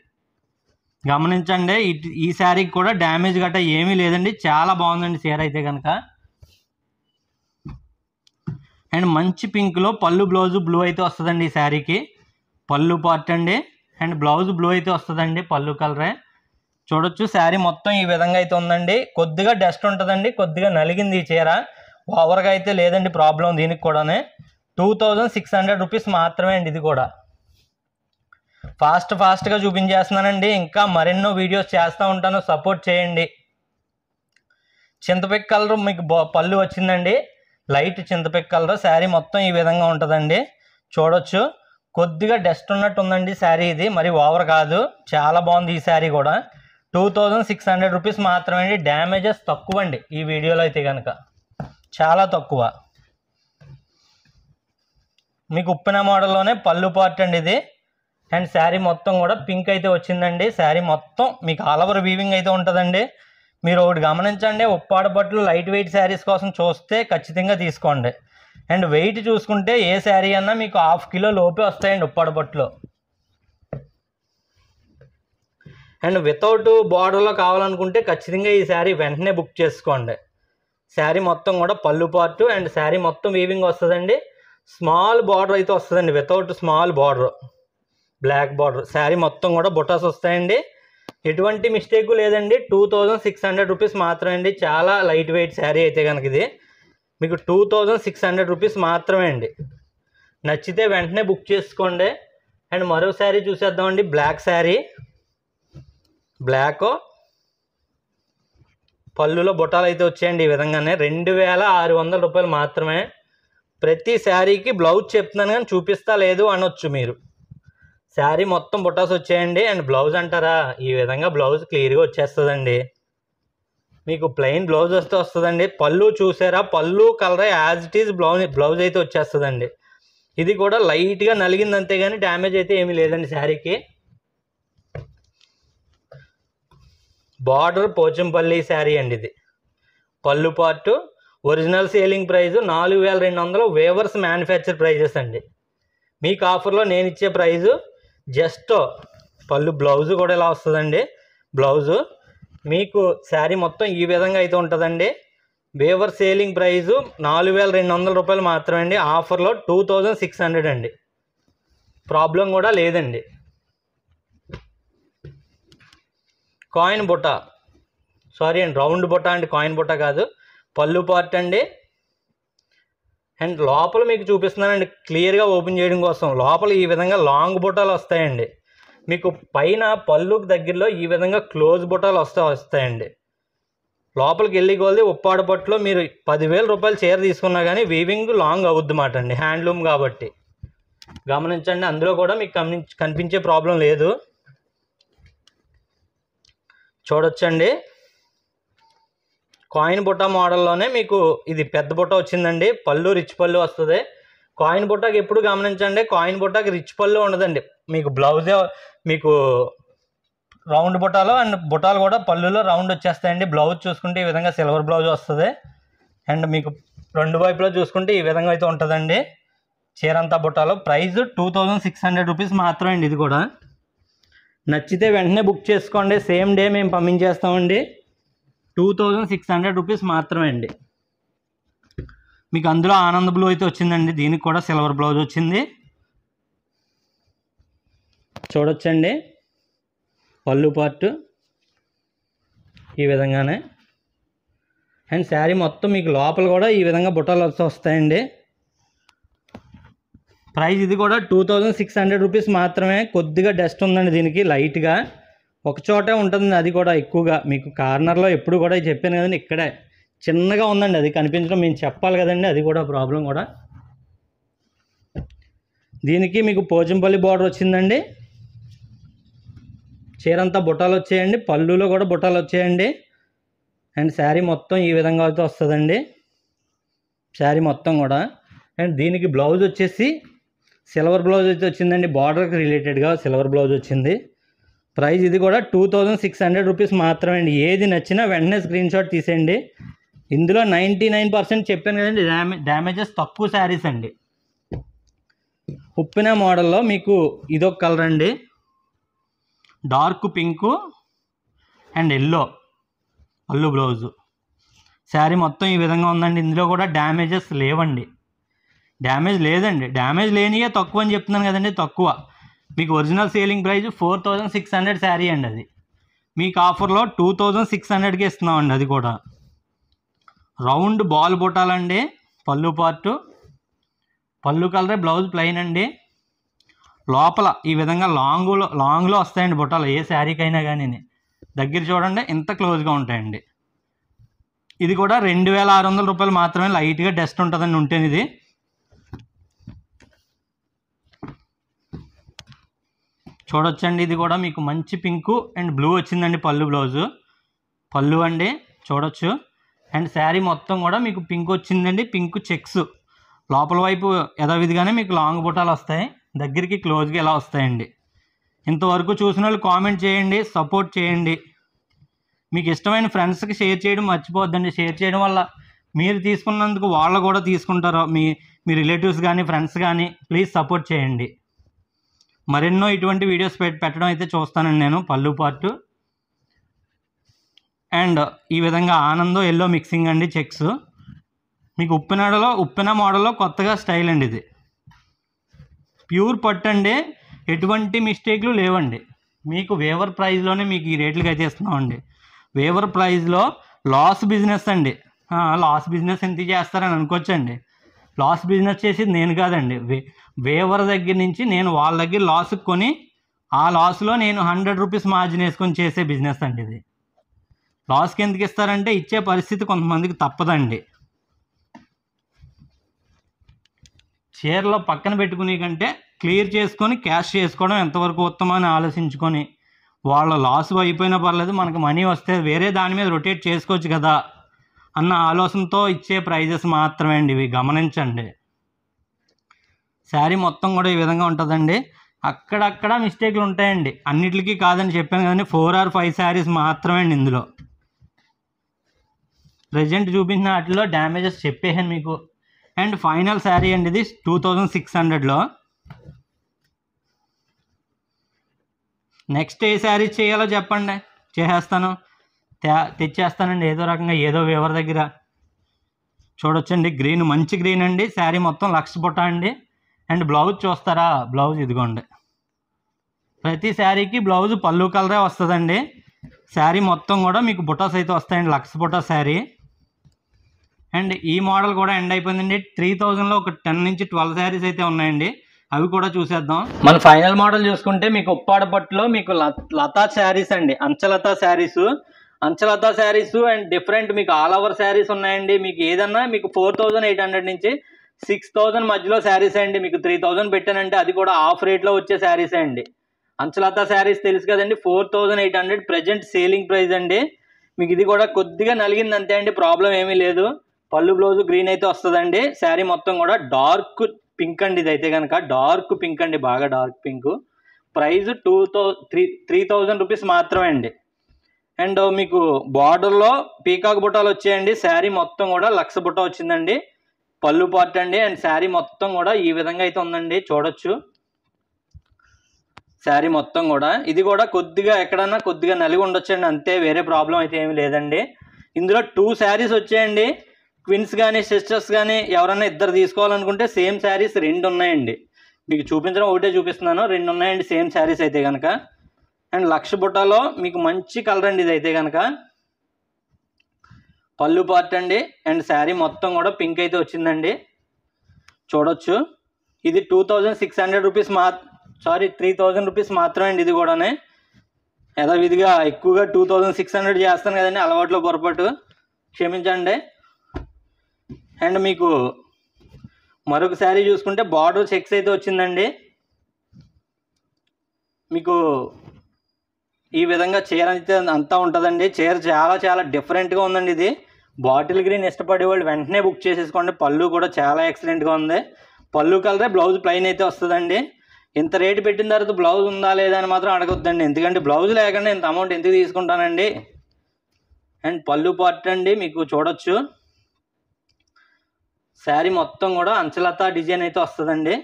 S1: గమనించండి, ఈ శారీకి కూడా డ్యామేజ్ గట్రా ఏమీ లేదండి. చాలా బాగుందండి చీర అయితే కనుక. అండ్ మంచి పింక్లో పళ్ళు బ్లౌజ్ బ్లూ అయితే వస్తుందండి ఈ శారీకి. పళ్ళు పార్ట్ అండి. అండ్ బ్లౌజ్ బ్లూ అయితే వస్తుందండి, పళ్ళు కలరే. చూడొచ్చు శారీ మొత్తం ఈ విధంగా అయితే ఉందండి. కొద్దిగా డస్ట్ ఉంటుందండి, కొద్దిగా నలిగింది ఈ చీర. ఓవర్గా అయితే లేదండి ప్రాబ్లం దీనికి కూడానే. 2600 రూపీస్ మాత్రమే అండి ఇది కూడా. ఫాస్ట్గా చూపించేస్తున్నానండి. ఇంకా మరెన్నో వీడియోస్ చేస్తూ ఉంటాను, సపోర్ట్ చేయండి. చింతపిక్క కలర్ మీకు పళ్ళు వచ్చిందండి, లైట్ చింతపిక్క కలర్. శారీ మొత్తం ఈ విధంగా ఉంటుందండి. చూడొచ్చు కొద్దిగా డస్ట్ ఉన్నట్టు ఉందండి శారీ ఇది, మరి ఓవర్ కాదు. చాలా బాగుంది ఈ శారీ కూడా. 2600 రూపీస్ మాత్రమే అండి. డ్యామేజెస్ తక్కువ అండి ఈ వీడియోలో అయితే కనుక, చాలా తక్కువ. మీకు ఉప్పిన మోడల్లోనే పళ్ళు పార్ట్ అండి ఇది. అండ్ శారీ మొత్తం కూడా పింక్ అయితే వచ్చిందండి. శారీ మొత్తం మీకు ఆల్ ఓవర్ వీవింగ్ అయితే ఉంటుందండి. మీరు ఒకటి గమనించండి, ఉప్పాడ పట్లు లైట్ వెయిట్ శారీస్ కోసం చూస్తే ఖచ్చితంగా తీసుకోండి. అండ్ వెయిట్ చూసుకుంటే ఏ శారీ అన్నా మీకు 1/2 కిలో లోపే వస్తాయండి ఉప్పాడ పట్టులో. అండ్ వితౌట్ బార్డర్లో కావాలనుకుంటే ఖచ్చితంగా ఈ శారీ వెంటనే బుక్ చేసుకోండి. శారీ మొత్తం కూడా పళ్ళు పార్టు అండ్ శారీ మొత్తం వీవింగ్ వస్తుందండి. స్మాల్ బార్డర్ అయితే వస్తుందండి, without small border, black border. Sari మొత్తం కూడా బుటాస్ వస్తాయండి. ఎటువంటి మిస్టేక్ లేదండి. 2600 రూపీస్ మాత్రమే అండి. చాలా లైట్ వెయిట్ శారీ అయితే కనుక ఇది మీకు 2600 రూపీస్ మాత్రమే అండి. నచ్చితే వెంటనే బుక్ చేసుకోండి. అండ్ మరో శారీ చూసేద్దామండి. బ్లాక్ శారీ, బ్లాక్ పళ్ళులో బుటాలు అయితే వచ్చాయండి ఈ విధంగానే. 2600 రూపాయలు మాత్రమే. ప్రతి శారీకి బ్లౌజ్ చెప్తున్నాను కానీ చూపిస్తా లేదు అనొచ్చు మీరు. శారీ మొత్తం బుటాస్ వచ్చాయండి. అండ్ బ్లౌజ్ అంటారా, ఈ విధంగా బ్లౌజ్ క్లియర్గా వచ్చేస్తుందండి. మీకు ప్లెయిన్ బ్లౌజ్ వస్తుందండి. పళ్ళు చూసారా, పళ్ళు colour as it is blouse అయితే వచ్చేస్తుందండి. ఇది కూడా లైట్గా నలిగింది అంతే కానీ డ్యామేజ్ అయితే ఏమీ లేదండి శారీకి. బార్డర్ పోచంపల్లి శారీ అండి ఇది. పళ్ళు part original selling price 4200, weavers manufacture prices అండి. మీకు ఆఫర్లో నేను ఇచ్చే ప్రైజు జస్ట్ పళ్ళు బ్లౌజు కూడా ఇలా వస్తుందండి. బ్లౌజు మీకు శారీ మొత్తం ఈ విధంగా అయితే ఉంటుందండి. వేవర్ సేలింగ్ ప్రైజు 4200 రూపాయలు మాత్రమే అండి. ఆఫర్లో 2600 అండి. ప్రాబ్లం కూడా లేదండి. కాయిన్ బుట్ట, సారీ అండి, రౌండ్ బుట్ట అండి, కాయిన్ బుట్ట కాదు. పళ్ళు పార్ట్ అండి. అండ్ లోపల మీకు చూపిస్తున్నానండి క్లియర్గా ఓపెన్ చేయడం కోసం. లోపల ఈ విధంగా లాంగ్ బుట్టాలు వస్తాయండి. మీకు పైన పళ్ళుకి దగ్గరలో ఈ విధంగా క్లోజ్ బుట్టాలు వస్తాయండి. లోపలికి వెళ్ళి కొలిది ఉప్పాడ పట్టులో మీరు 10,000 రూపాయలు చీర తీసుకున్నా కానీ వీవింగ్ లాంగ్ అవుద్ది మాట అండి, హ్యాండ్లూమ్ కాబట్టి గమనించండి. అందులో కూడా మీకు కనిపించే ప్రాబ్లం లేదు. చూడొచ్చండి, కాయిన్ బుట్ట మోడల్లోనే మీకు ఇది పెద్ద బుట్ట వచ్చిందండి. పళ్ళు రిచ్ పళ్ళు వస్తుంది. కాయిన్ బుట్టకి ఎప్పుడు గమనించండి, కాయిన్ బుట్టకి రిచ్ పళ్ళు ఉండదండి. మీకు బ్లౌజే మీకు రౌండ్ బుట్టాలు అండ్ బుట్టాలు కూడా పళ్ళులో రౌండ్ వచ్చేస్తాయండి. బ్లౌజ్ చూసుకుంటే ఈ విధంగా సిల్వర్ బ్లౌజ్ వస్తుంది. అండ్ మీకు రెండు వైపులో చూసుకుంటే ఈ విధంగా అయితే ఉంటుందండి చీరంతా బుట్టాలు. ప్రైస్ 2600 రూపీస్ మాత్రమే అండి. ఇది కూడా నచ్చితే వెంటనే బుక్ చేసుకోండి, సేమ్ డే మేము పంపించేస్తామండి. 2600 రూపీస్ మాత్రమే అండి. మీకు అందులో ఆనంద్ బ్లూ అయితే వచ్చిందండి. దీనికి కూడా సిల్వర్ బ్లౌజ్ వచ్చింది. చూడొచ్చండి, పళ్ళు పార్ట్ ఈ విధంగానే. అండ్ శారీ మొత్తం మీకు లోపల కూడా ఈ విధంగా బుట్టాలు వస్తాయండి. ప్రైస్ ఇది కూడా 2600 రూపీస్ మాత్రమే. కొద్దిగా డస్ట్ ఉందండి దీనికి, లైట్గా ఒక చోటే ఉంటుంది, అది కూడా ఎక్కువగా మీకు కార్నర్లో ఎప్పుడు కూడా చెప్పాను కదండి, ఇక్కడే చిన్నగా ఉందండి, అది కనిపించడం మేము చెప్పాలి కదండి, అది కూడా ప్రాబ్లం కూడా. దీనికి మీకు పోచంపల్లి బార్డర్ వచ్చిందండి. చీరంతా బుట్టాలు వచ్చాయండి, పళ్ళులో కూడా బుట్టాలు వచ్చాయండి. అండ్ శారీ మొత్తం ఈ విధంగా అయితే వస్తుందండి, శారీ మొత్తం కూడా. అండ్ దీనికి బ్లౌజ్ వచ్చేసి సిల్వర్ బ్లౌజ్ అయితే వచ్చిందండి, బార్డర్కి రిలేటెడ్గా సిల్వర్ బ్లౌజ్ వచ్చింది. ప్రైస్ ఇది కూడా 2600 రూపీస్ మాత్రమే అండి. ఏది నచ్చినా వెంటనే స్క్రీన్ షాట్ తీసేయండి. ఇందులో 99% చెప్పాను కదండి, డ్యామేజెస్ తక్కువ శారీస్ అండి. ఉప్పిన మోడల్లో మీకు ఇదొక కలర్ అండి, డార్క్ పింకు అండ్ ఎల్లో పళ్ళు బ్లౌజు. శారీ మొత్తం ఈ విధంగా ఉందండి. ఇందులో కూడా డ్యామేజెస్ లేవండి, డ్యామేజ్ లేదండి. డ్యామేజ్ లేనియే తక్కువ అని చెప్తున్నాను కదండి, తక్కువ. మీకు ఒరిజినల్ సేలింగ్ ప్రైస్ 4600 శారీ అండి. అది మీకు ఆఫర్లో 2600కి ఇస్తున్నామండి. అది కూడా రౌండ్ బాల్ బుట్టాలండి. పళ్ళు పార్టు, పళ్ళు కలరే, బ్లౌజ్ ప్లెయిన్ అండి. లోపల ఈ విధంగా లాంగ్లో వస్తాయండి బుట్టాలు, ఏ శారీకైనా కానీ. దగ్గర చూడండి ఎంత క్లోజ్గా ఉంటాయండి. ఇది కూడా 2600 రూపాయలు మాత్రమే. లైట్గా డస్ట్ ఉంటుందండి ఉంటేనే. ఇది చూడొచ్చండి, ఇది కూడా మీకు మంచి పింకు అండ్ బ్లూ వచ్చిందండి. పళ్ళు బ్లౌజు, పళ్ళు అండి చూడొచ్చు. అండ్ శారీ మొత్తం కూడా మీకు పింక్ వచ్చిందండి, పింక్ చెక్స్. లోపల వైపు యథావిధిగానే మీకు లాంగ్ బుట్టాలు వస్తాయి, దగ్గరికి క్లోజ్గా ఇలా వస్తాయండి. ఇంతవరకు చూసిన వాళ్ళు కామెంట్ చేయండి, సపోర్ట్ చేయండి. మీకు ఇష్టమైన ఫ్రెండ్స్కి షేర్ చేయడం మర్చిపోద్దండి. షేర్ చేయడం వల్ల మీరు తీసుకున్నందుకు వాళ్ళు కూడా తీసుకుంటారు, మీ రిలేటివ్స్ కానీ ఫ్రెండ్స్ కానీ. ప్లీజ్ సపోర్ట్ చేయండి. మరెన్నో ఇటువంటి వీడియోస్ పెట్టడం అయితే చూస్తానండి నేను. పళ్ళు పార్టు అండ్ ఈ విధంగా ఆనందో ఎల్లో మిక్సింగ్ అండి, చెక్స్. మీకు ఉప్పెన మోడల్లో కొత్తగా స్టైల్ అండి. ఇది ప్యూర్ పట్టు అండి, ఎటువంటి మిస్టేక్లు లేవండి. మీకు వేవర్ ప్రైస్లోనే మీకు ఈ రేట్లకి అయితే ఇస్తున్నామండి. వేవర్ ప్రైస్లో లాస్ బిజినెస్ అండి. లాస్ బిజినెస్ ఎంత చేస్తారని అనుకోవచ్చండి. లాస్ బిజినెస్ చేసేది నేను కాదండి, వేవర్ దగ్గర నుంచి నేను వాళ్ళ దగ్గర లాస్కి కొని ఆ లాస్లో నేను 100 రూపీస్ మార్జిన్ వేసుకొని చేసే బిజినెస్ అండి ఇది. లాస్కి ఎందుకు ఇస్తారంటే ఇచ్చే పరిస్థితి కొంతమందికి తప్పదండి. చీరలో పక్కన పెట్టుకునే కంటే క్లియర్ చేసుకొని క్యాష్ చేసుకోవడం ఎంతవరకు ఉత్తమని ఆలోచించుకొని, వాళ్ళ లాస్ అయిపోయినా పర్లేదు, మనకు మనీ వస్తే వేరే దాని మీద రొటేట్ చేసుకోవచ్చు కదా అన్న ఆలోచనతో ఇచ్చే ప్రైజెస్ మాత్రమే అండి ఇవి, గమనించండి. శారీ మొత్తం కూడా ఈ విధంగా ఉంటుందండి. అక్కడక్కడ మిస్టేక్లు ఉంటాయండి, అన్నిటికీ కాదని చెప్పాను కదండి. 4 or 5 శారీస్ మాత్రమే అండి ఇందులో. ప్రజెంట్ చూపించిన వాటిలో డ్యామేజెస్ చెప్పేసాను మీకు. అండ్ ఫైనల్ శారీ అండి ఇది 2600లో. నెక్స్ట్ ఏ శారీ చేయాలో చెప్పండి, చేసేస్తాను, తెచ్చేస్తానండి ఏదో రకంగా, ఏదో ఎవరి దగ్గర. చూడొచ్చండి గ్రీన్, మంచి గ్రీన్ అండి. శారీ మొత్తం లక్ష బుట్ట అండి. అండ్ బ్లౌజ్ చూస్తారా, బ్లౌజ్ ఇదిగోండి. ప్రతి శారీకి బ్లౌజ్ పళ్ళు కలరే వస్తుందండి. శారీ మొత్తం కూడా మీకు బుటాస్ అయితే వస్తాయండి, లక్ష బుటా శారీ. అండ్ ఈ మోడల్ కూడా ఎండ్ అయిపోయిందండి. 3000లో ఒక 10 నుంచి 12 శారీస్ అయితే ఉన్నాయండి, అవి కూడా చూసేద్దాం. మన ఫైనల్ మోడల్ చూసుకుంటే మీకు ఉప్పాడ పట్టులో మీకు లతా శారీస్ అండి, అంచలతా శారీస్. అంచలతా శారీస్ అండ్ డిఫరెంట్ మీకు ఆల్ ఓవర్ శారీస్ ఉన్నాయండి. మీకు ఏదన్నా మీకు 4800 నుంచి 6000 మధ్యలో శారీస్ అండి. మీకు 3000 పెట్టానంటే అది కూడా ఆఫ్ రేట్లో వచ్చే శారీస్ అండి. అంచలతా శారీస్ తెలుసు కదండి, 4800 ప్రజెంట్ సేలింగ్ ప్రైస్ అండి. మీకు ఇది కూడా కొద్దిగా నలిగింది అంతే అండి, ప్రాబ్లం ఏమీ లేదు. పళ్ళు బ్లౌజ్ గ్రీన్ అయితే వస్తుందండి. శారీ మొత్తం కూడా డార్క్ పింక్ అండి. ఇది అయితే కనుక డార్క్ పింక్ అండి, బాగా డార్క్ పింక్. ప్రైస్ 3000 రూపీస్ మాత్రమే అండి. అండ్ మీకు బార్డర్లో పీకాక్ బుట్టాలు వచ్చాయండి. శారీ మొత్తం కూడా లక్ష బుట్ట వచ్చిందండి. పళ్ళు పార్ట్ అండి. అండ్ శారీ మొత్తం కూడా ఈ విధంగా అయితే ఉందండి, చూడొచ్చు. శారీ మొత్తం కూడా ఇది కూడా కొద్దిగా ఎక్కడన్నా కొద్దిగా నలిగి ఉండొచ్చండి అంతే, వేరే ప్రాబ్లం అయితే ఏమి లేదండి. ఇందులో 2 శారీస్ వచ్చాయండి. ట్విన్స్ కానీ సిస్టర్స్ కానీ ఎవరైనా ఇద్దరు తీసుకోవాలనుకుంటే సేమ్ శారీస్ 2 ఉన్నాయండి. మీకు చూపించడం ఒకటే చూపిస్తున్నాను, 2 ఉన్నాయండి సేమ్ శారీస్ అయితే కనుక. అండ్ లక్ష బుట్టాలో మీకు మంచి కలర్ అండి ఇది అయితే కనుక. పళ్ళు పార్ట్ అండి. అండ్ శారీ మొత్తం కూడా పింక్ అయితే వచ్చిందండి, చూడొచ్చు. ఇది 2600 రూపీస్ 3000 రూపీస్ మాత్రమే అండి. ఇది కూడానే యథావిధిగా ఎక్కువగా 2600 చేస్తాను కదండి, అలవాట్లో పొరపాటు, క్షమించండి. అండ్ మీకు మరొక శారీ చూసుకుంటే బార్డర్ చెక్స్ అయితే వచ్చిందండి. మీకు ఈ విధంగా చీర అయితే అంతా ఉంటుందండి. చీర చాలా చాలా డిఫరెంట్గా ఉందండి. ఇది బాటిల్ గ్రీన్ ఇష్టపడే వాళ్ళు వెంటనే బుక్ చేసేసుకోండి. పళ్ళు కూడా చాలా ఎక్సలెంట్గా ఉంది. పళ్ళు కలరే, బ్లౌజ్ ప్లెయిన్ అయితే వస్తుందండి. ఇంత రేటు పెట్టిన తర్వాత బ్లౌజ్ ఉందా లేదా అని మాత్రం అడగొద్దండి, ఎందుకంటే బ్లౌజ్ లేకుండా ఇంత అమౌంట్ ఎందుకు తీసుకుంటానండి. అండ్ పళ్ళు పార్ట్ అండి, మీకు చూడొచ్చు. శారీ మొత్తం కూడా అంచలతా డిజైన్ అయితే వస్తుందండి.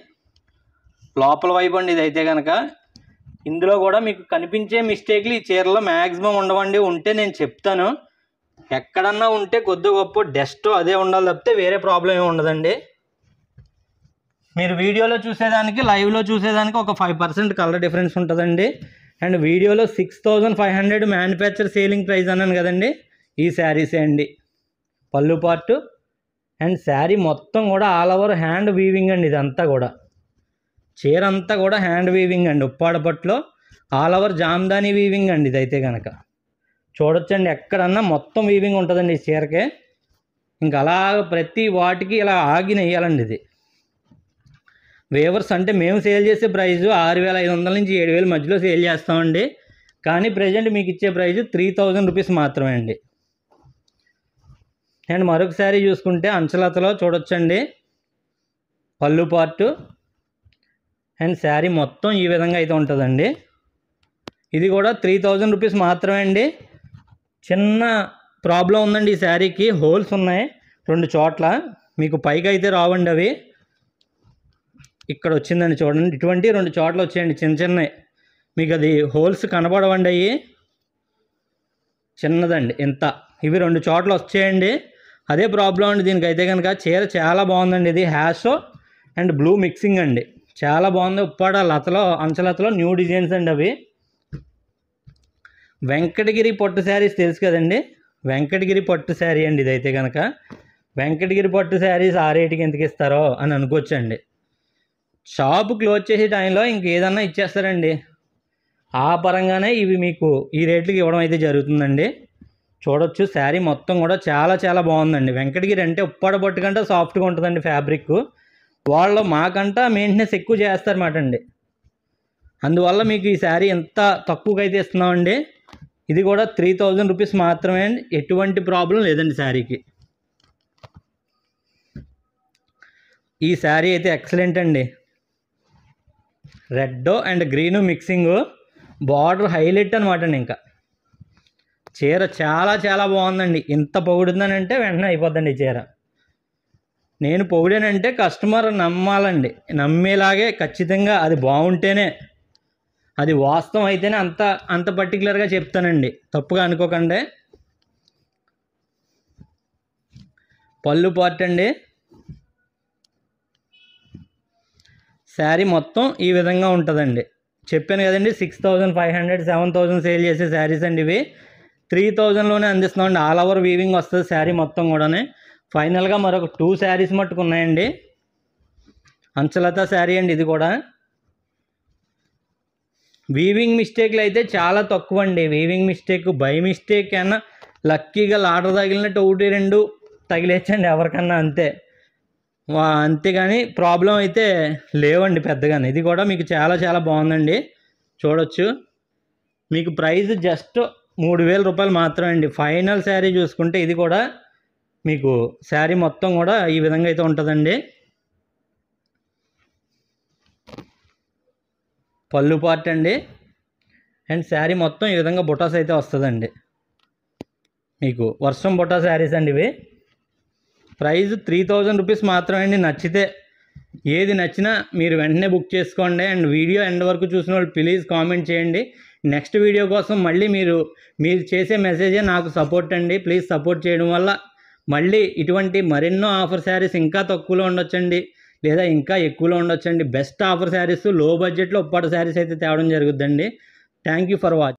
S1: లోపల వైపు అండి ఇది అయితే కనుక. ఇందులో కూడా మీకు కనిపించే మిస్టేక్లు ఈ చీరలో మ్యాక్సిమం ఉండవండి. ఉంటే నేను చెప్తాను, ఎక్కడన్నా ఉంటే కొద్ది గొప్ప డస్ట్ అదే ఉండాలి తప్పితే వేరే ప్రాబ్లం ఏమి ఉండదండి. మీరు వీడియోలో చూసేదానికి లైవ్లో చూసేదానికి ఒక 5% కలర్ డిఫరెన్స్ ఉంటుందండి. అండ్ వీడియోలో 6500 మ్యానుఫ్యాక్చర్ సేలింగ్ ప్రైస్ అన్నాను కదండి, ఈ శారీసే అండి. పళ్ళు పార్టు అండ్ శారీ మొత్తం కూడా ఆల్ ఓవర్ హ్యాండ్ వీవింగ్ అండి. ఇదంతా కూడా చీర అంతా కూడా హ్యాండ్ వీవింగ్ అండి. ఉప్పాడ పట్టులో ఆల్ ఓవర్ జామ్దాని వీవింగ్ అండి. ఇదైతే కనుక చూడొచ్చండి, ఎక్కడన్నా మొత్తం వీవింగ్ ఉంటుందండి ఈ చీరకే. ఇంకా అలా ప్రతి వాటికి ఇలా ఆగి నెయ్యాలండి. ఇది వేవర్స్ అంటే మేము సేల్ చేసే ప్రైజు 6500 నుంచి 7000 మధ్యలో సేల్ చేస్తామండి. కానీ ప్రజెంట్ మీకు ఇచ్చే ప్రైజు 3000 రూపీస్ మాత్రమే అండి. అండ్ మరొక శారీ చూసుకుంటే అంచలతలో చూడొచ్చండి, పళ్ళు పార్టు అండ్ శారీ మొత్తం ఈ విధంగా అయితే ఉంటుందండి. ఇది కూడా 3000 రూపీస్ మాత్రమే అండి. చిన్న ప్రాబ్లం ఉందండి, ఈ శారీకి హోల్స్ ఉన్నాయి 2 చోట్ల. మీకు పైకి అయితే రావండి, అవి ఇక్కడ వచ్చిందండి చూడండి. ఇటువంటి 2 చోట్ల వచ్చాయండి చిన్న చిన్నవి. మీకు అది హోల్స్ కనబడవండి, అవి చిన్నదండి ఇంత. ఇవి 2 చోట్ల వచ్చాయండి, అదే ప్రాబ్లం అండి దీనికి అయితే కనుక. చీర చాలా బాగుందండి. ఇది హ్యాష్ అండ్ బ్లూ మిక్సింగ్ అండి, చాలా బాగుంది. ఉప్పాడ లతలో అంచలతలో న్యూ డిజైన్స్ అండి అవి. వెంకటగిరి పట్టు శారీస్ తెలుసు కదండి, వెంకటగిరి పట్టు శారీ అండి ఇదైతే కనుక. వెంకటగిరి పట్టు శారీస్ ఆ రేటుకి ఎందుకు ఇస్తారో అని అనుకోవచ్చండి. షాపు క్లోజ్ చేసే టైంలో ఇంకేదన్నా ఇచ్చేస్తారండి, ఆ పరంగానే ఇవి మీకు ఈ రేట్లకి ఇవ్వడం అయితే జరుగుతుందండి. చూడొచ్చు శారీ మొత్తం కూడా చాలా చాలా బాగుందండి. వెంకటగిరి అంటే ఉప్పాడ పట్టు కంటే సాఫ్ట్గా ఉంటుందండి ఫ్యాబ్రిక్. వాళ్ళు మాకంట మెయింటెనెన్స్ ఎక్కువ చేస్తారన్నమాట అండి. అందువల్ల మీకు ఈ శారీ ఎంత తక్కువగా అయితే ఇస్తున్నామండి. ఇది కూడా 3000 రూపీస్ మాత్రమే అండి, ఎటువంటి ప్రాబ్లం లేదండి శారీకి. ఈ శారీ అయితే ఎక్సలెంట్ అండి. Red and green mixing, border highlight అనమాట అండి. ఇంకా చీర చాలా చాలా బాగుందండి. ఇంత పొగుడుందనంటే వెంటనే అయిపోద్దండి ఈ చీర. నేను పొగిడానంటే కస్టమర్ నమ్మాలండి, నమ్మేలాగే ఖచ్చితంగా అది బాగుంటేనే. అది వాస్తవం అయితేనే అంత పర్టికులర్గా చెప్తానండి, తప్పుగా అనుకోకండి. పళ్ళు పార్ట్ అండి. శారీ మొత్తం ఈ విధంగా ఉంటుందండి. చెప్పాను కదండి 6500 7000 సేల్ చేసే శారీస్ అండి ఇవి. 3000లోనే అందిస్తున్నామండి. ఆల్ ఓవర్ వీవింగ్ వస్తుంది శారీ మొత్తం కూడానే. ఫైనల్గా మరొక 2 శారీస్ మట్టుకు ఉన్నాయండి. హంసలత శారీ అండి ఇది కూడా. వీవింగ్ మిస్టేక్లు అయితే చాలా తక్కువ అండి. వీవింగ్ మిస్టేక్ బై మిస్టేక్ కన్నా లక్కీగా లాడర్ తగిలినట్టు 1-2 తగిలేచ్చండి ఎవరికన్నా, అంతే. అంతేగాని ప్రాబ్లం అయితే లేవండి పెద్దగానే. ఇది కూడా మీకు చాలా చాలా బాగుందండి, చూడొచ్చు. మీకు ప్రైస్ జస్ట్ 3000 రూపాయలు మాత్రమే అండి. ఫైనల్ శారీ చూసుకుంటే ఇది కూడా మీకు శారీ మొత్తం కూడా ఈ విధంగా అయితే ఉంటుందండి. పళ్ళు పార్ట్ అండి. అండ్ శారీ మొత్తం ఈ విధంగా బుటాస్ అయితే వస్తుందండి. మీకు వర్షం బుటా శారీస్ అండి ఇవి. ప్రైస్ 3000 రూపీస్ మాత్రమే అండి. నచ్చితే ఏది నచ్చినా మీరు వెంటనే బుక్ చేసుకోండి. అండ్ వీడియో ఎండ్ వరకు చూసిన వాళ్ళు ప్లీజ్ కామెంట్ చేయండి. నెక్స్ట్ వీడియో కోసం మళ్ళీ మీరు చేసే మెసేజే నాకు సపోర్ట్ అండి. ప్లీజ్ సపోర్ట్ చేయడం వల్ల మళ్ళీ ఇటువంటి మరెన్నో ఆఫర్ శారీస్ ఇంకా తక్కువలో ఉండొచ్చండి, లేదా ఇంకా ఎక్కువలో ఉండొచ్చండి. బెస్ట్ ఆఫర్ శారీస్ లో బడ్జెట్లో ఉప్పాడ శారీస్ అయితే తేవడం జరుగుద్దండి. Thank you for watching.